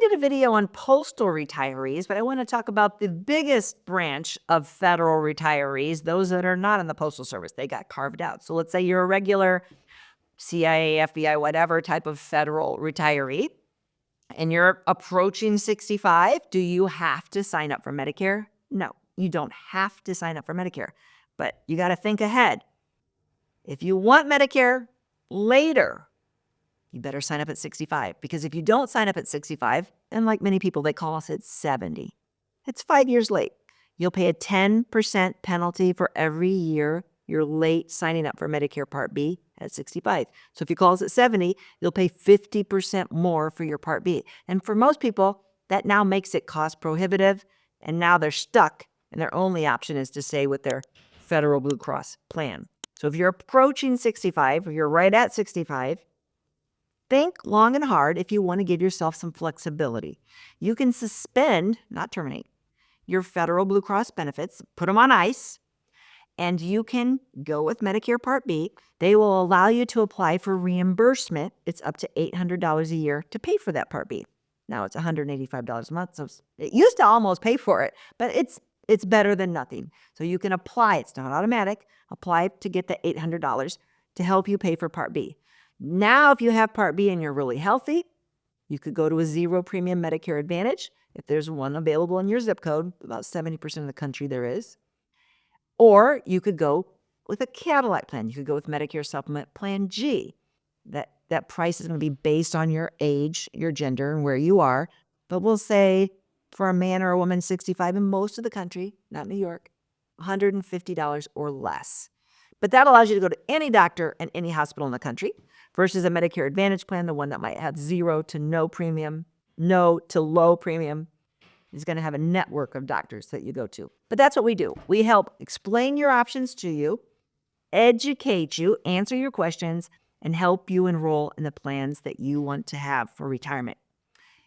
did a video on postal retirees, but I want to talk about the biggest branch of federal retirees, those that are not in the Postal Service. They got carved out. So let's say you're a regular CIA, FBI, whatever type of federal retiree, and you're approaching 65. Do you have to sign up for Medicare? No, you don't have to sign up for Medicare, but you got to think ahead. If you want Medicare later, you better sign up at 65, because if you don't sign up at 65, and like many people, they call us at 70, it's 5 years late. You'll pay a 10% penalty for every year you're late signing up for Medicare Part B at 65. So if you call us at 70, you'll pay 50% more for your Part B. And for most people, that now makes it cost prohibitive, and now they're stuck, and their only option is to stay with their federal Blue Cross plan. So if you're approaching 65, or you're right at 65, think long and hard if you want to give yourself some flexibility. You can suspend, not terminate, your federal Blue Cross benefits, put them on ice, and you can go with Medicare Part B. They will allow you to apply for reimbursement. It's up to $800 a year to pay for that Part B. Now it's $185 a month, so it used to almost pay for it, but it's better than nothing. So you can apply. It's not automatic. Apply to get the $800 to help you pay for Part B. Now, if you have Part B and you're really healthy, you could go to a zero premium Medicare Advantage. If there's one available in your zip code, about 70% of the country there is. Or you could go with a Cadillac plan. You could go with Medicare Supplement Plan G. That price is going to be based on your age, your gender, and where you are. But we'll say for a man or a woman 65 in most of the country, not New York, $150 or less. But that allows you to go to any doctor and any hospital in the country versus a Medicare Advantage plan, the one that might have zero to no premium, no to low premium, is going to have a network of doctors that you go to. But that's what we do. We help explain your options to you, educate you, answer your questions, and help you enroll in the plans that you want to have for retirement.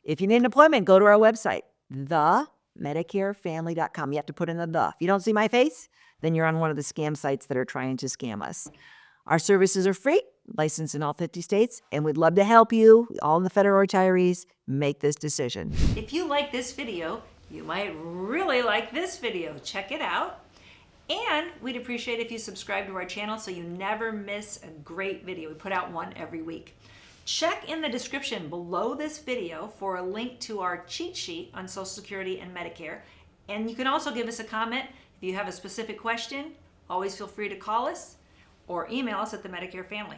If you need an appointment, go to our website, themedicarefamily.com. You have to put in the. If you don't see my face, then you're on one of the scam sites that are trying to scam us. Our services are free, licensed in all 50 states, and we'd love to help you, all the federal retirees, make this decision. If you like this video, you might really like this video. Check it out. And we'd appreciate if you subscribe to our channel so you never miss a great video. We put out one every week. Check in the description below this video for a link to our cheat sheet on Social Security and Medicare. And you can also give us a comment if you have a specific question. Always feel free to call us or email us at the Medicare Family.